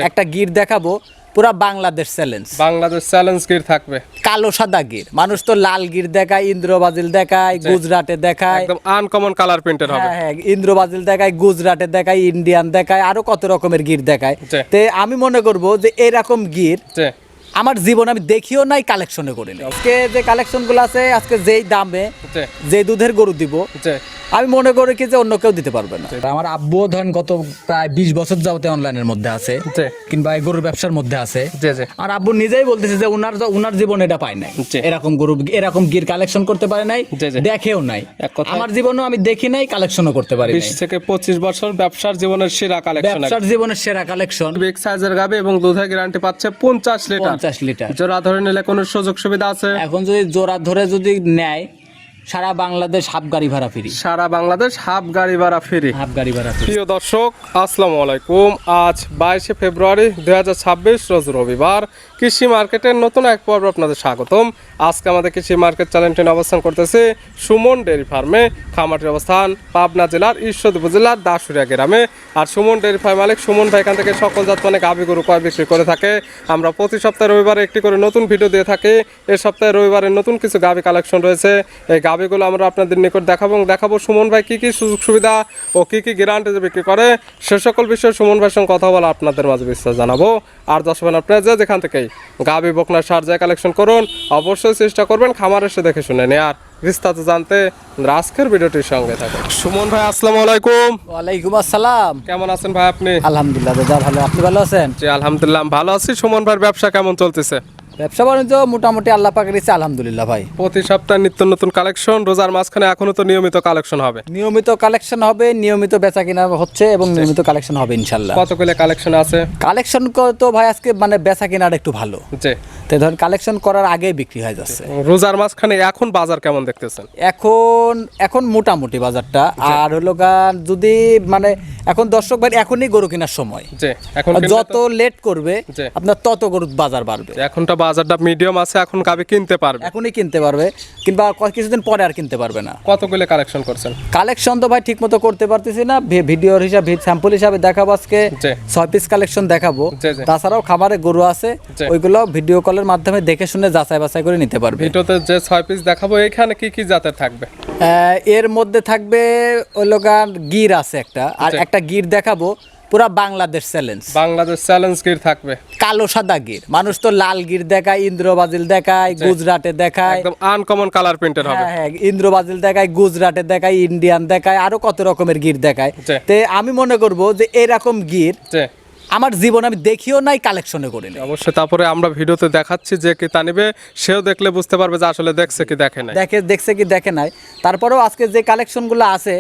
একটা গির দেখাবো, পুরা বাংলাদেশ চ্যালেঞ্জ গির থাকবে। কালো সাদা গির। মানুষ তো লাল গির দেখায়, ইন্দ্রবাজিল দেখায়, গুজরাটে দেখায়, একদম আনকমন কালার প্রিন্টের হবে। হ্যাঁ, ইন্দ্রবাজিল দেখায়, গুজরাটে দেখায়, ইন্ডিয়ান দেখায়, আরো কত রকমের গির দেখায়। তে আমি মনে করব যে এরকম গির আমার জীবন আমি দেখিও নাই, কালেকশনে করিনি। আজকে যে কালেকশন গুলো আছে, আজকে যেই দামে যে দুধের গরু দিব, আমি মনে করি কি যে অন্য কেউ দিতে পারবে না। আমার আব্বুও ধরেন গত প্রায় 20 বছর যাবতে অনলাইনের মধ্যে আছে, কিংবা এই গরুর ব্যবসার মধ্যে আছে। আর আব্বু নিজেই বলতেছে যে উনার জীবন এটা পায় নাই, এরকম গরু এরকম গির কালেকশন করতে পারে নাই, দেখেও নাই। আমার জীবনও আমি দেখি নাই, কালেকশনও করতে পারি নাই। 20 থেকে 25 বছর ব্যবসার জীবনের সেরা কালেকশন, ব্যবসার জীবনের সেরা কালেকশন। বিগ সাইজের গাবে এবং দুধের গ্যারান্টি পাচ্ছে 50 লিটার। 50 লিটার জোড়া ধরে নিলে কোনো সুযোগ সুবিধা আছে? এখন যদি জোড়া ধরে যদি নেয়, সারা বাংলাদেশ হাফ গাড়ি ভাড়া ফ্রি। সারা বাংলাদেশ হাফ গাড়ি ভাড়া ফ্রি। হাফ গাড়ি ভাড়া ফ্রি। প্রিয় দর্শক, আসসালামু আলাইকুম। আজ 22 ফেব্রুয়ারি 2026 রোজ রবিবার। কৃষি মার্কেটের নতুন এক পর্ব আপনাদের স্বাগতম। আজকে আমাদের কৃষি মার্কেট চ্যানেলটি অবস্থান করতেছে সুমন ডেয়ারি ফার্মে। খামারটির অবস্থান পাবনা জেলার ঈশ্বরদী উপজেলার দাসুরিয়া গ্রামে। আর সুমন ডেয়ারি ফার্ম মালিক সুমন ভাই এখান থেকে সকল জাত মানে গাভী গরু ক্রয় বিক্রি করে থাকে। আমরা প্রতি সপ্তাহে রবিবারে একটি করে নতুন ভিডিও দিয়ে থাকি। এই সপ্তাহে রবিবারে নতুন কিছু গাভী কালেকশন রয়েছে। এই গাভীগুলো আমরা আপনাদের নিকট দেখাবো সুমন ভাই কি কি সুযোগ সুবিধা ও কি কি গ্যারান্টি বিক্রি করে, সে সকল বিষয়ে সুমন ভাইয়ের সঙ্গে কথা বলে আপনাদের মাঝে বিস্তার জানাবো। আর দর্শক আপনারা যেখান থেকেই গাভী বকনা সার যায় কালেকশন করুন, অবশ্যই চেষ্টা করবেন খামার এসে দেখে শুনে নিয়ে। আর বিস্তারিত জানতে আজকের ভিডিওটির সঙ্গে থাকুন। সুমন ভাই আসসালামু আলাইকুম। ওয়ালাইকুম আসসালাম। কেমন আছেন ভাই আপনি? আলহামদুলিল্লাহ দাদা ভালো, আপনি ভালো আছেন? জি আলহামদুলিল্লাহ ভালো আছি। সুমন ভাইয়ের ব্যবসা কেমন চলতেছে? ব্যবসা বাণিজ্য মোটামুটি আল্লাহ পাকের ইচ্ছা আলহামদুলিল্লাহ ভাই। প্রতি সপ্তাহে নিত্য নতুন কালেকশন, রোজার মাঝখানে এখনো তো নিয়মিত কালেকশন হবে। নিয়মিত কালেকশন হবে, নিয়মিত বেচা কিনা হচ্ছে এবং নিয়মিত কালেকশন হবে ইনশাল্লাহ। কতগুলো কালেকশন আছে? কালেকশন তো ভাই আজকে মানে বেচা কিনাটা একটু ভালো, জি। তো ধরেন কালেকশন করার আগে বিক্রি হয়ে যাচ্ছে। রোজার মাঝখানে এখন বাজার কেমন দেখতেছেন? এখন মোটামুটি বাজারটা। আর হলো গান যদি মানে এখন দর্শক ভাই এখনই গরু কেনার সময়, এখন যত লেট করবে আপনার তত গরু বাজার বাড়বে। এখনটা বাজারটা মিডিয়াম আছে, এখন গাভী কিনতে পারবে, এখনই কিনতে পারবে, কিংবা কিছুদিন পরে আর কিনতে পারবে না। কতগুলো কালেকশন করছেন? কালেকশন তো ভাই ঠিক মতো করতে পারতেছি না, ভিডিওর হিসাবে স্যাম্পল হিসাবে দেখাবো। আজকে 6 পিস কালেকশন দেখাবো। তাছাড়াও খামারে গরু আছে, ওইগুলো ভিডিও কলের মাধ্যমে দেখে শুনে যাচাই বাছাই করে নিতে পারবে। ভিডিওতে যে 6 পিস দেখাবো এখানে কি কি জাতের থাকবে? এর মধ্যে থাকবে ওই লোকাল গির আছে একটা, আর একটা গির দেখাবো, পুরা বাংলাদেশ চ্যালেঞ্জ গির থাকবে। কালো সাদা গির। মানুষ তো লাল গির দেখায়, ইন্দ্রবাজিল দেখায়, গুজরাটে দেখায়, একদম আনকমন কালার প্রিন্টের হবে। হ্যাঁ, ইন্দ্রবাজিল দেখায়, গুজরাটে দেখায়, ইন্ডিয়ান দেখায়, আরো কত রকমের গির দেখায়। তে আমি মনে করব যে এরকম গির আমার জীবন আমি দেখিও নাই, কালেকশনে করিনি। অবশ্যই তারপরে আমরা ভিডিওতে দেখাচ্ছি, যে কি তা নিবে সেও দেখলে বুঝতে পারবে যে আসলে দেখছে কি দেখে নাই। দেখছে কি দেখে নাই। তারপরেও আজকে যে কালেকশনগুলো আছে,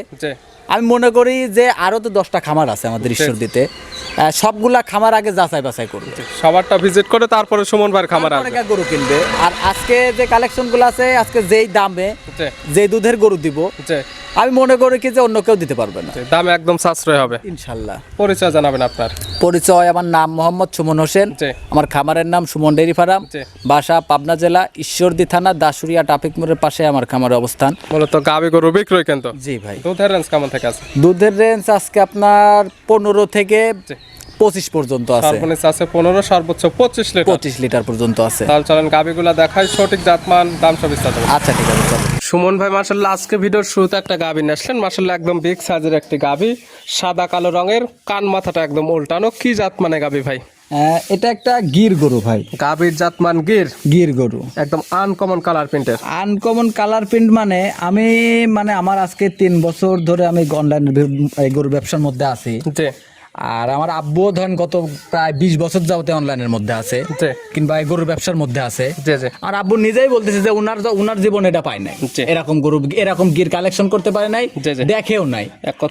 আমি মনে করি যে আরো তো 10টা খামার আছে আমাদের ঈশ্বরদীতে, সবগুলা খামার আগে যাচাই বাছাই করবে, সবারটা ভিজিট করে তারপরে সুমন ভাইয়ের খামার আসবে, গরু কিনবে। আর আজকে যে কালেকশনগুলো আছে, আজকে যেই দামে যে দুধের গরু দিব, আমি মনে করি কি যে অন্য কেউ দিতে পারবে না। দাম একদম সাশ্রয় হবে ইনশাল্লাহ। পরিচয় জানাবেন আপনার? পরিচয়, আমার নাম মোহাম্মদ সুমন হোসেন, আমার খামারের নাম সুমন ডেয়ারি ফার্ম, বাসা পাবনা জেলা ঈশ্বরদী থানা দাসুরিয়া ট্রাফিক মোড়ের পাশে আমার খামারের অবস্থান। মূলত গাভী গরু বিক্রয় কিন্তু। জি ভাই। দুধের রেঞ্জ কেমন থেকে আছে? দুধের রেঞ্জ আজকে আপনার 15 থেকে 25 পর্যন্ত আছে। সর্বনিম্ন আছে 15, সর্বোচ্চ 25 লিটার। 25 লিটার পর্যন্ত আছে। তাহলে চলেন গাভীগুলা দেখাই, সঠিক জাতমান দাম সব বিস্তারিত। আচ্ছা ঠিক আছে চলো। সুমন ভাই মাশাআল্লাহ আজকে ভিডিওর শুরুতে একটা গাভী নিয়ে আসলেন, মাশাআল্লাহ একদম বিগ সাইজের একটি গাভী, সাদা কালো রঙের, কান মাথাটা একদম উল্টানো। কি জাত মানে গাভী ভাই? এটা একটা গির গরু ভাই। গাভীর জাতমান গির গরু, একদম আনকমন কালার প্রিন্টের। আনকমন কালার প্রিন্ট মানে আমি আমার আজকে 3 বছর ধরে আমি অনলাইন গরু ব্যবসার মধ্যে আছি। আর আমার আব্বুও ধরেন গত প্রায় 20 বছর যাবতে অনলাইনের মধ্যে আছে, কিংবা এই গরুর ব্যবসার মধ্যে আছে। আর আব্বু নিজেই বলতেছে যে উনার জীবন এটা পায় নাই, এরকম গির কালেকশন করতে পারে নাই, দেখেও নাই।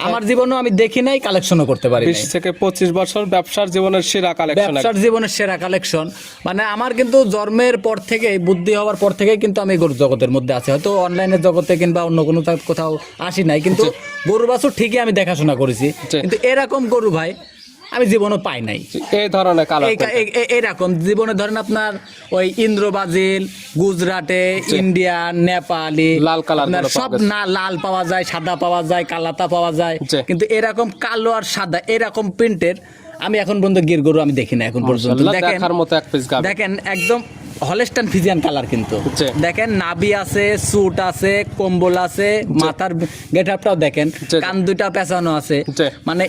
আমার জীবনও আমি দেখি নাই, কালেকশনও করতে পারি নাই। 20 থেকে 25 বছর ব্যবসার জীবনের সেরা কালেকশন। মানে আমার কিন্তু জন্মের পর থেকে, বুদ্ধি হওয়ার পর থেকে কিন্তু আমি গরু জগতের মধ্যে আছি। হয়তো অনলাইনের জগতে কিংবা অন্য কোনো কোথাও আসি নাই, কিন্তু গরু বাছুর ঠিকই আমি দেখাশোনা করেছি, কিন্তু এরকম গরু ভাই আমি জীবনে পাই নাই। এই ধরনের কালার এরকম জীবনে ধরেন আপনার ওই ইন্দ্রবাজিল, গুজরাটে, ইন্ডিয়ান, নেপালি, লাল কালার সব না, লাল পাওয়া যায়, সাদা পাওয়া যায়, কালাতা পাওয়া যায়, কিন্তু এরকম কালো আর সাদা এরকম প্রিন্টের আমি এখন পর্যন্ত গির গরু আমি দেখি না এখন পর্যন্ত। মাশাআল্লাহ, দেখেন দেখার মতো এক পিস গাবি। দেখেন একদম হলস্টাইন ফিজিয়ান কালার কিন্তু জি। দেখেন নাভি আছে, স্যুট আছে, কম্বল আছে, মাথার গেটআপটাও দেখেন, জি। কান দুইটা পেঁচানো আছে, জি। মানে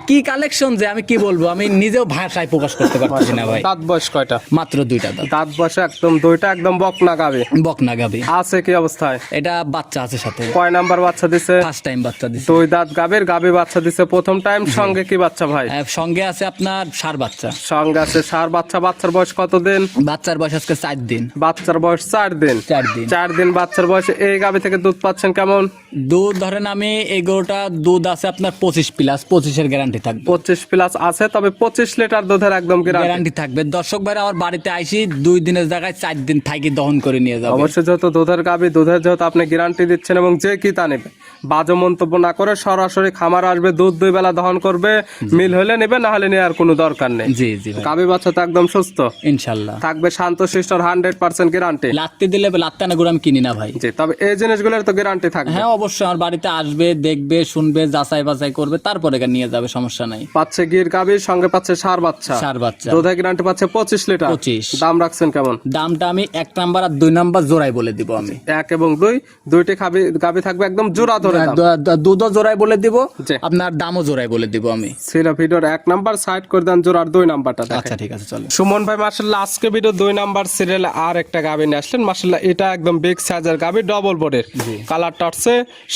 কি কালেকশন যে আমি কি বলবো, আমি নিজেও ভাষায় প্রকাশ করতে পারছি না ভাই। দাঁত বয়স কয়টা? মাত্র দুইটা দাঁত, দাঁত বয়সে একদম দুইটা একদম বকনা গাবি। বকনা গাবি আছে কি অবস্থায়? এটা বাচ্চা আছে সাথে, কয় নাম্বার বাচ্চা দিছে? ফার্স্ট টাইম বাচ্চা দিছে। দুই দাঁত গাবির গাবি বাচ্চা দিছে প্রথম টাইম। সঙ্গে কি বাচ্চা ভাই? সঙ্গে আছে আপনার ষাঁড় বাচ্চা। সঙ্গে আছে ষাঁড় বাচ্চা। বাচ্চার বয়স কত দিন? বাচ্চার বয়স আজকে 4 দিন। বাচ্চার বয়স 4 দিন। 4 দিন। 4 দিন বাচ্চার বয়সে এই গাবি থেকে দুধ পাচ্ছেন কেমন? দুধ ধরেন আমি এই গরুটা দুধ আছে আপনার 25 প্লাস, 25-এর গ্যারান্টি থাকবে। 25 প্লাস আছে, তবে 25 লিটার দুধের একদম গ্যারান্টি। গ্যারান্টি থাকবে। দর্শক ভাইরা আমার বাড়িতে আইসি 2 দিনের জায়গায় 4 দিন থাকি দহন করে নিয়ে যাবে। অবশ্যই যেহেতু দুধের গাবি, দুধের যেহেতু আপনি গ্যারান্টি দিচ্ছেন এবং যে কি তা নেবে বাজে মন্তব্য না করে সরাসরি খামার আসবে, দুধ 2 বেলা দহন করবে, মিল হলে নেবে, না হলে নেওয়ার কোনো দরকার নেই। জি জি ভাই, গাবি বাচ্চা তো একদম সুস্থ ইনশাআল্লাহ থাকবে, শান্তশিষ্ট 100% গ্যারান্টি। লাত্তি দিলে লাত্তা না গরু আমি কিনি না ভাই। জি, তবে এই জিনিসগুলোর তো গ্যারান্টি থাকবে। হ্যাঁ অবশ্যই, আমার বাড়িতে আসবে, দেখবে, শুনবে, যাচাই বাছাই করবে, তারপরে নিয়ে যাবে, সমস্যা নাই। পাচ্ছে গির গাবি, সঙ্গে পাচ্ছে ষাঁড় বাচ্চা। ষাঁড় বাচ্চা দুধের গ্যারান্টি পাচ্ছে 25 লিটার। 25। দাম রাখছেন কেমন? দামটা আমি 1 নাম্বার আর 2 নাম্বার জোড়াই বলে দিব আমি। 1 এবং 2 দুইটি গাবি থাকবে একদম জোড়া ধরে দাম। দুধও জোড়াই বলে দিব, জি। আপনার দামও জোড়াই বলে দিব আমি। সিরা ভিডিওর 1 নাম্বার সাইড করে দেন, জোড়ার 2 নাম্বারটা দেখেন। আচ্ছা ঠিক আছে, চলো। সুমন ভাই মাশাআল্লাহ আজকে ভিডিও 2 নাম্বার সিরিয়ালে আর একটা গাবি নিয়ে আসলেন। মাশাআল্লাহ এটা একদম বিগ সাইজের গাবি, ডবল বডির, কালারটা হচ্ছে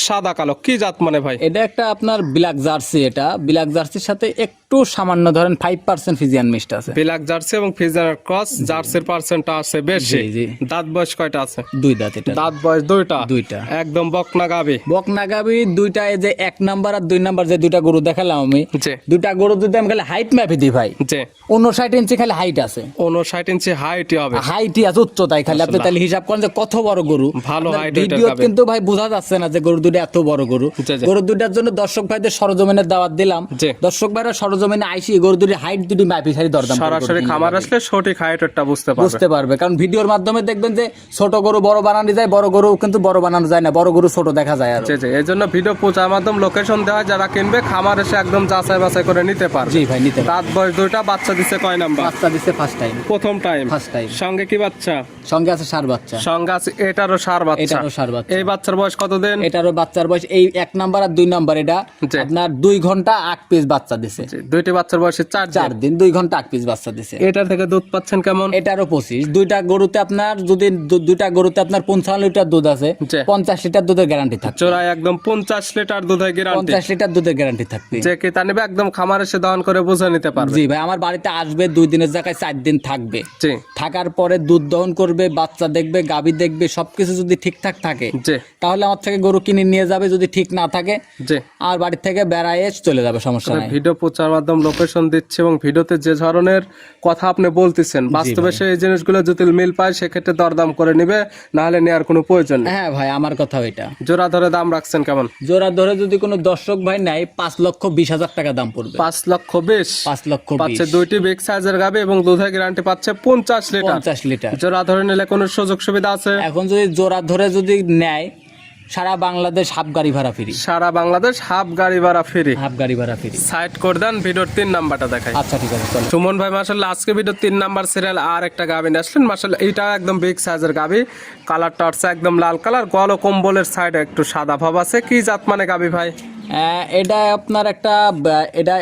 সাদা কালো। কি জাত মানে ভাই? এটা একটা আপনার ব্ল্যাক জার্সি। এটা ব্ল্যাক জার্সির সাথে একটু সামান্য ধরেন 5% ফিজিয়ান মিক্সড আছে। ব্ল্যাক জার্সি এবং ফিজার ক্রস, জার্সির পার্সেন্টটা আছে বেশি। জি, জি। দাঁত বয়স কয়টা আছে? 2 দাঁত এটা। দাঁত বয়স দুইটা। দুইটা। একদম বকনা গাবি। বকনা গাবি দুইটা। এই যে 1 নাম্বার আর 2 নাম্বার যে দুইটা গরু দেখালাম আমি, জি। দুইটা গরু যদি আমি খালি হাইট ম্যাপে দিই ভাই, জি। 59 ইঞ্চি খালি হাইট আছে। 59 ইঞ্চি হাইটই হবে। হাইটই আছে, উচ্চতায় খালি। আপনি তাহলে হিসাব করেন যে কত বড় গরু। ভালো আপনার height ওইটার ভিডিও গাবে। কিন্তু ভাই বোঝা যাচ্ছে না যে গরু দুটো এত বড় গরু। জি, জি। গরু দুটার জন্য দর্শক ভাইদের সরজমিনের দাওয়াত দিলাম। জি। দর্শক ভাইরা সরজমিনে আইসি গরু দুটি হাইট দুটি মাপি সারি দরদাম করে সরাসরি গরু খামার কিনতে আসলে সঠিক হাইটটা বুঝতে পারবে। বুঝতে পারবে। কারণ ভিডিওর মাধ্যমে দেখবেন যে ছোট গরু বড় বানানো যায়, বড় গরু কিন্তু বড় বানানো যায় না, বড় গরু ছোট দেখা যায়। আর জি জি, এই জন্য ভিডিও প্রচার মাধ্যম লোকেশন দেওয়া, যারা কিনবে খামার এসে একদম যাচাই বাছাই করে নিতে পারবে। জি ভাই, নিতে পারবে। দাঁত বয়স দুইটা। বাচ্চা দিছে কয় নাম্বার? বাচ্চা দিচ্ছে ফার্স্ট টাইম। প্রথম টাইম। First time. সঙ্গে কি বাচ্চা? সঙ্গে আছে ষাঁড় বাচ্চা। সঙ্গে আছে এটারও ষাঁড় বাচ্চা। এটারও ষাঁড় বাচ্চা। এই বাচ্চার বয়স কত দিন? এটারও বাচ্চার বয়স এই 1 নাম্বার আর 2 নাম্বার এটা জি। আপনার 2 ঘন্টা 8 পিস বাচ্চা দিছে। জি, দুইটি বাচ্চার বয়সে 4 4 দিন 2 ঘন্টা 8 পিস বাচ্চা দিছে। এটার থেকে দুধ পাচ্ছেন কেমন? এটারও 25। দুইটা গরুতে আপনার যদি দুইটা গরুতে আপনার 55 লিটার দুধ আছে, জি। 50 লিটার দুধের গ্যারান্টি থাকবে। চোরাই একদম 50 লিটার দুধের গ্যারান্টি। 50 লিটার দুধের গ্যারান্টি থাকবে। যে কি তা নেবে একদম খামার এসে দহন করে বুঝে নিতে পারবে। জি ভাই, আমার বাড়িতে আসবে 2 দিনের জায়গায় 4 দিন থাকবে। জি থাকার পরে দুধ দহন করবে, বাচ্চা দেখবে, গাভী দেখবে, সবকিছু যদি ঠিকঠাক থাকে জি তাহলে আমার থেকে গরু কিনে নিয়ে যাবে। যদি ঠিক না থাকে জি, আমার বাড়ি থেকে বেড়ায় চলে যাবে, সমস্যা নাই। ভিডিও প্রচার মাধ্যম লোকেশন দিচ্ছে এবং ভিডিওতে যে ধরনের কথা আপনি বলতেছেন বাস্তবে সেই জিনিসগুলো যদি মিল পায় সেক্ষেত্রে দরদাম করে নিবে, না হলে নেওয়ার কোনো প্রয়োজন নেই। হ্যাঁ ভাই, আমার কথা ওইটা। জোড়া ধরে দাম রাখছেন কেমন? জোড়া ধরে যদি কোনো দর্শক ভাই নেয় 5,20,000 টাকা দাম পড়বে। 5,20,000। 5,20,000 পাচ্ছে দুইটি বিগ সাইজের গাবি এবং দুধের গ্যারান্টি পাচ্ছে 50 লিটার। 50 লিটার। জোড়া ধরে নিলে কোনো সুযোগ সুবিধা আছে? এখন যদি জোড়া ধরে যদি নেয় সারা বাংলাদেশ হাফ গাড়ি ভাড়া ফ্রি। সারা বাংলাদেশ হাফ গাড়ি ভাড়া ফ্রি। হাফ গাড়ি ভাড়া ফ্রি। সাইড করে দেন, ভিডিওর 3 নাম্বারটা দেখাই। আচ্ছা ঠিক আছে, চলো। সুমন ভাই মাশাআল্লাহ আজকে ভিডিও 3 নাম্বার সিরিয়াল আর একটা গাবি নিয়ে আসলেন। মাশাআল্লাহ এটা একদম বিগ সাইজের গাবি, কালারটা হচ্ছে একদম লাল কালার, গল ও কম্বলের সাইডে একটু সাদা ভাব আছে। কি জাত মানে গাবি ভাই? এটা আপনার একটা এটা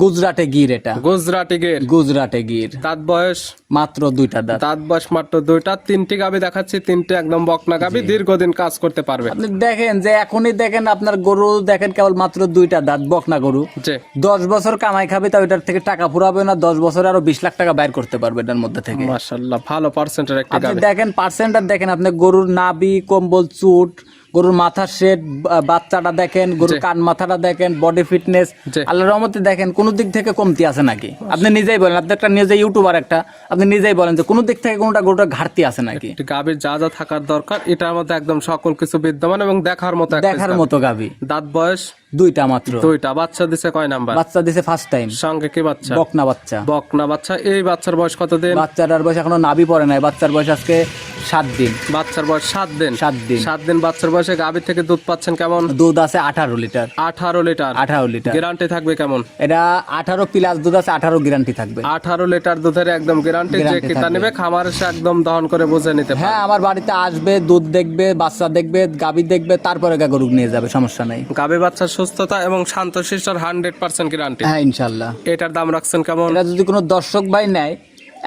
গুজরাটে গির। এটা গুজরাটি গির। গুজরাটে গির। দাঁত বয়স মাত্র 2টা দাঁত। দাঁত বয়স মাত্র 2টা। 3টি গাবি দেখাচ্ছি, 3টে একদম বকনা গাবি, দীর্ঘদিন কাজ করতে পারবে। আপনি দেখেন যে এখনই দেখেন আপনার গরু দেখেন কেবল মাত্র 2টা দাঁত, বকনা গরু। জি 10 বছর কামাই খাবে তাও এটার থেকে টাকা ফুরাবে না। 10 বছরে আরো 20 লাখ টাকা বাইর করতে পারবে এটার মধ্যে থেকে। মাশাআল্লাহ ভালো পার্সেন্টের একটা আপনি গাবি। দেখেন পার্সেন্টার দেখেন, আপনি গরুর নাভি, কম্বল, চুট, গরুর মাথার শেড, বাচ্চাটা দেখেন, গরুর কান মাথাটা দেখেন, বডি ফিটনেস জি। আল্লাহর রহমতে দেখেন কোনো দিক থেকে কমতি আছে নাকি? আপনি নিজেই বলেন, আপনি একটা নিজে ইউটিউবার একটা, আপনি নিজেই বলেন যে কোনো দিক থেকে কোনোটা গরুটা ঘাটতি আছে নাকি? গাবির যা যা থাকার দরকার এটার মধ্যে একদম সকল কিছু বিদ্যমান এবং দেখার মতো একটা দেখার গাভী। মতো গাভি। দাঁত বয়স 2টা মাত্র। 2টা। বাচ্চা দিছে কয় নাম্বার? বাচ্চা দিছে ফার্স্ট টাইম। সঙ্গে কি বাচ্চা? বকনা বাচ্চা। বকনা বাচ্চা। এই বাচ্চার বয়স কত দিন? বাচ্চাটার বয়স এখনো নাভি পড়ে নাই। বাচ্চার বয়স আজকে 7 দিন। বাচ্চার বয়স 7 দিন। 7 দিন। 7 দিন বাচ্চার বয়সে গাভী থেকে দুধ পাচ্ছেন কেমন? দুধ আছে 18 লিটার। 18 লিটার। 18 লিটার। গ্যারান্টি থাকবে কেমন? এটা 18 প্লাস দুধ আছে, 18 গ্যারান্টি থাকবে। 18 লিটার দুধের একদম গ্যারান্টি, যে Guarantee কিতা থাকবে। নেবে খামার এসে একদম দহন করে বুঝে নিতে পারে। হ্যাঁ, আমার বাড়িতে আসবে, দুধ দেখবে, বাচ্চা দেখবে, গাভী দেখবে, তারপরে গরু নিয়ে যাবে, সমস্যা নাই। গাভী বাচ্চার সুস্থতা এবং শান্তশিষ্টর 100% গ্যারান্টি। হ্যাঁ, ইনশাল্লাহ। এটার দাম রাখছেন কেমন? এটা যদি কোনো দর্শক ভাই নেয়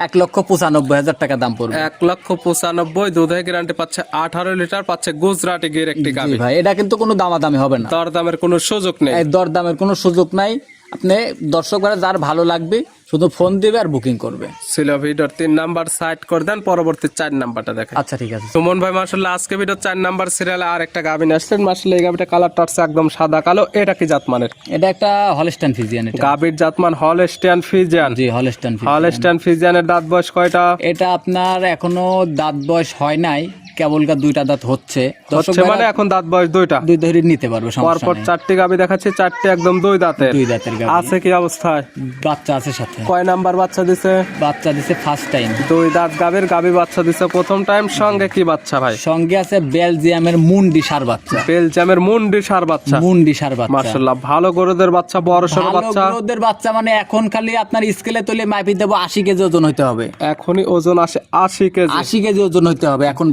1,95,000 টাকা দাম পড়বে। 1,95,000 দুধের গ্যারান্টি পাচ্ছে, 18 লিটার পাচ্ছে গুজরাটি গির একটি জি গাভী। ভাই, এটা কিন্তু কোনো দামাদামি হবে না। দরদামের কোনো সুযোগ নেই। এই দরদামের কোনো সুযোগ নাই। আপনি দর্শক ভাই যার ভালো লাগবে শুধু ফোন দিবে আর বুকিং করবে। ছিল ভিডিওর 3 নাম্বার সাইড করে দেন, পরবর্তী 4 নাম্বারটা দেখেন। আচ্ছা, ঠিক আছে। সুমন ভাই মাশাআল্লাহ আজকে ভিডিও 4 নাম্বার সিরিয়ালে আর একটা গাভী নিয়ে আসছেন। মাশাআল্লাহ এই গাভীটা কালারটা আছে একদম সাদা কালো। এটা কি জাতমানের? এটা একটা হলস্টাইন ফ্রিজিয়ান। এটা গাভীর জাতমান হলস্টিয়ান ফ্রিজিয়ান। জি, হলস্টাইন ফ্রিজিয়ান। হলস্টিয়ান ফ্রিজিয়ানের দাঁত বয়স কয়টা? এটা আপনার এখনো দাঁত বয়স হয় নাই, কেবলকা 2টা দাঁত হচ্ছে। দর্শক হচ্ছে মানে এখন দাঁত বয়স 2টা। 2 ধরে নিতে পারবে, সমস্যা পরপর নেই। 4টি গাভী দেখাচ্ছি, 4টি একদম 2 দাঁতের। 2 দাঁতের গাভী আছে কি অবস্থায়? বাচ্চা আছে সাথে। কয় নাম্বার বাচ্চা দিছে? বাচ্চা দিছে ফার্স্ট টাইম। 2 দাঁত গাভীর গাভী বাচ্চা দিছে প্রথম টাইম। সঙ্গে কি বাচ্চা ভাই? সঙ্গে আছে বেলজিয়ামের মুন্ডি সার বাচ্চা। বেলজিয়ামের মুন্ডি সার বাচ্চা। মুন্ডি সার বাচ্চা। মাশাআল্লাহ ভালো গরুদের বাচ্চা, বড় সরো ভালো বাচ্চা। গরুদের বাচ্চা মানে এখন খালি আপনার স্কেলে তুলে মাপি দেবো 80 কেজি ওজন হইতে হবে। এখনই ওজন আসে 80 কেজি। 80 কেজি ওজন হইতে হবে এখন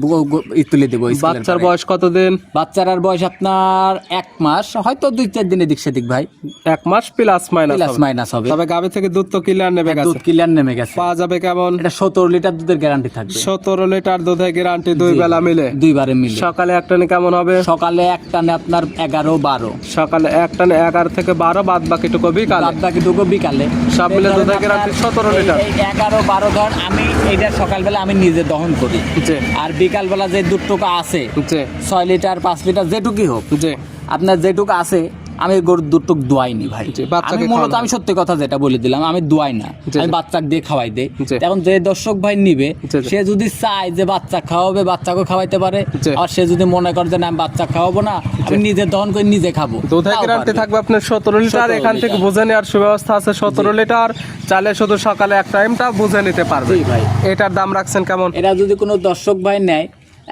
তুলে দেবো। বাচ্চার বয়স কতদিন? বাচ্চার বয়স আপনার 1 মাস, হয়তো 2-4 দিনের দিক সেদিক ভাই। 1 মাস প্লাস প্লাস মাইনাস হবে। তবে গাভী থেকে দুধ তো ক্লিয়ার নেবে গেছে। দুধ ক্লিয়ার নেমে গেছে। পাওয়া যাবে কেমন? এটা 17 লিটার দুধের গ্যারান্টি থাকবে। 17 লিটার দুধের গ্যারান্টি 2 বেলা মিলে। 2 বারে মিলে। সকালে এক টানে কেমন হবে? সকালে এক টানে আপনার 11-12। সকালে এক টানে 11 থেকে 12, বাদ বাকিটুকু বিকালে। বাদ বাকিটুকু বিকালে। সব মিলে দুধের গ্যারান্টি 17 লিটার। এই 11-12 ধর আমি এইটা সকালবেলা আমি নিজে দহন করি। জি আর বিকালবেলা যে দুধটুকু আছে জি 6 লিটার 5 লিটার যেটুকুই হোক, জি আপনার যেটুকু আছে আমি গরুর দুধটুক দোয়াইনি ভাই। জি, বাচ্চাকে আমি মূলত খাওয়ানো আমি সত্যি কথা যেটা বলে দিলাম, আমি দোয়াই না, জি, আমি জি। বাচ্চাকে দিয়ে খাওয়াই দেই। জি। এখন যে দর্শক ভাই নিবে জি, জি। সে যদি চায় যে বাচ্চা খাওয়াবে, বাচ্চাকে খাওয়াইতে পারে। জি। আর সে যদি মনে করে যে না আমি বাচ্চা খাওয়াবো না, আমি নিজে দহন করে নিজে খাবো, দুধের তাও গ্যারান্টি পারবে। থাকবে আপনার 17 লিটার। 17 এখান থেকে লিটার। বুঝে নেওয়ার সুব্যবস্থা আছে। 17 লিটার চাইলে শুধু সকালে এক টাইমটা বুঝে নিতে পারবে। জি ভাই। এটার দাম রাখছেন কেমন? এরা যদি কোনো দর্শক ভাই নেয়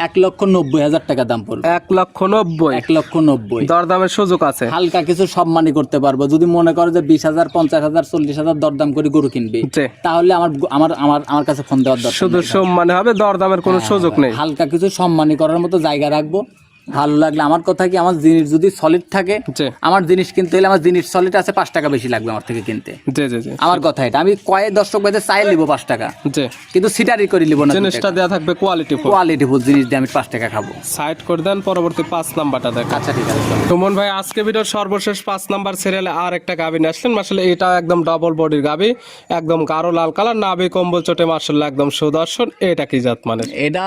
1,90,000 টাকা দাম পড়বে। 1,90,000। 1,90,000। দরদামের সুযোগ আছে। হালকা কিছু সম্মানই করতে পারবো। যদি মনে করো যে 20,000, 50,000, 40,000 দরদাম করে গরু কিনবে, জি। তাহলে আমার আমার আমার আমার কাছে ফোন দেওয়ার দরকার শুধু নেই ভাই। সম্মানে হবে, দরদামের কোনো সুযোগ নেই। হালকা কিছু সম্মানী করার মতো জায়গা রাখবো। ভালো লাগলে আমার কথা কি, আমার জিনিস যদি সলিড থাকে, জি। আমার জিনিস কিনতে হলে আমার জিনিস সলিড আছে 5 টাকা বেশি লাগবে আমার থেকে কিনতে। জি জি জি আমার কথা এটা। আমি কয়েক দর্শক ভাইদের চাই নিবো 5 টাকা, জি। কিন্তু সিটারি করে নিবো না। জিনিসটা দেওয়া থাকবে কোয়ালিটি ফুল। কোয়ালিটি ফুল জিনিস দিয়ে আমি 5 টাকা খাবো। সাইড করে দেন, পরবর্তী 5 নাম্বারটা দেখেন। আচ্ছা, ঠিক আছে, চলো। সুমন ভাই আজকে ভিডিওর সর্বশেষ 5 নাম্বার সিরিয়ালে আর একটা গাভী নিয়ে আসলেন। মাশাআল্লাহ এটা একদম ডাবল বডির গাভী, একদম গাঢ় লাল কালার, নাভি কম্বল চটে মাশাআল্লাহ একদম সুদর্শন। এটা কি জাত মানে? এটা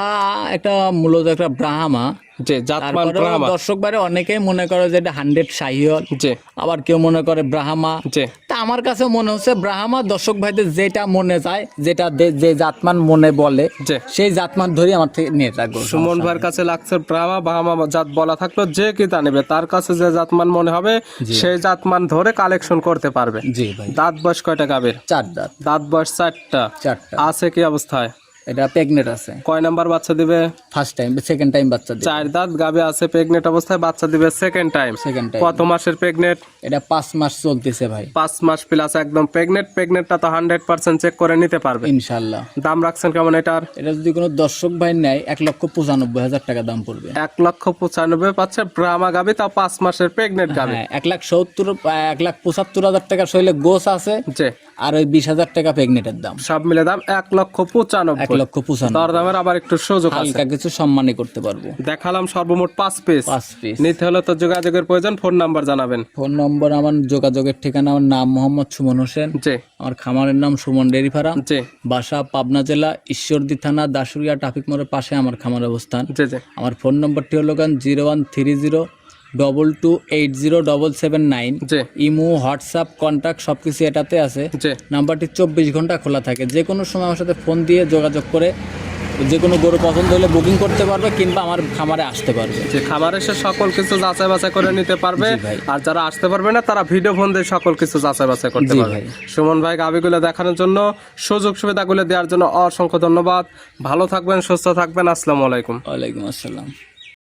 একটা মূলত একটা ব্রাহ্মা। যে জাতমান তারপরেও ব্রাহ্মা। দর্শক বাইরে অনেকেই মনে করে যে এটা 100 শাহিওয়াল, জি আবার কেউ মনে করে ব্রাহ্মা। জি তা আমার কাছে মনে হচ্ছে ব্রাহ্মা। দর্শক ভাইদের যেটা মনে যায়, যেটা যে জাতমান মনে বলে, জি। সেই জাতমান ধরে আমার থেকে নিয়ে রাখবো। সুমন ভাইয়ের কাছে লাগছে ব্রাহ্মা বাহামা জাত বলা থাকলো, যে কি তা নেবে তার কাছে যে জাতমান মনে হবে সেই জাতমান ধরে কালেকশন করতে পারবে। জি ভাই। দাঁত বয়স কয়টা গাভীর? 4 দাঁত। দাঁত বয়স 4টা। 4টা। আছে কি অবস্থায়? এটা প্রেগনেন্ট আছে। কয় নাম্বার বাচ্চা দিবে? ফার্স্ট টাইম, সেকেন্ড টাইম বাচ্চা দিবে। 4 দাঁত গাভী আছে, প্রেগনেন্ট অবস্থায় বাচ্চা দিবে সেকেন্ড টাইম। Second time. কত মাসের প্রেগনেন্ট? এটা 5 মাস চলতেছে ভাই। 5 মাস প্লাস একদম প্রেগনেন্ট। প্রেগনেন্টটা তো 100% চেক করে নিতে পারবে। ইনশাআল্লাহ। দাম রাখছেন কেমন এটার? এটা যদি কোনো দর্শক ভাই নেয় 1,95,000 টাকা দাম পড়বে। 1,95,000 পাচ্ছে ব্রাহ্মা গাভী, তাও 5 মাসের প্রেগনেন্ট গাভী। হ্যাঁ, 1,75,000 গোস আছে, জি। আর ওই 20,000 টাকা প্রেগনেন্টের দাম। সব মিলে দাম 1,95,000। 1,95,000। দরদামের আবার একটু সুযোগ আছে। হালকা কিছু সম্মানই করতে পারবো। দেখালাম সর্বমোট 5 পিস। 5 পিস। নিতে হলে তো যোগাযোগের প্রয়োজন। ফোন নাম্বার জানাবেন। ফোন নম্বর, আমার যোগাযোগের ঠিকানা, আমার নাম মোহাম্মদ সুমন হোসেন, জি আমার খামারের নাম সুমন ডেয়ারি ফার্ম, জি বাসা পাবনা জেলা ঈশ্বরদী থানা দাসুরিয়া ট্রাফিক মোড়ের পাশে আমার খামার অবস্থান। জি জি আমার ফোন নম্বরটি হলো 013022807779। জি ইমো, হোয়াটসঅ্যাপ, কন্ট্যাক্ট সবকিছু এটাতে আছে। জি নাম্বারটি 24 ঘন্টা খোলা থাকে। যে কোনো সময় আমার সাথে ফোন দিয়ে যোগাযোগ করে যে কোনো গরু পছন্দ হলে বুকিং করতে পারবে কিংবা আমার খামারে আসতে পারবে। যে খামারে এসে সকল কিছু যাচাই বাছাই করে নিতে পারবে। জি ভাই। আর যারা আসতে পারবে না তারা ভিডিও ফোন দিয়ে সকল কিছু যাচাই বাছাই করতে জি পারবে। ভাই। সুমন ভাই গাভীগুলো দেখানোর জন্য, সুযোগ সুবিধাগুলো দেওয়ার জন্য অসংখ্য ধন্যবাদ। ভালো থাকবেন, সুস্থ থাকবেন। আসসালামু আলাইকুম। ওয়ালাইকুম আসসালাম।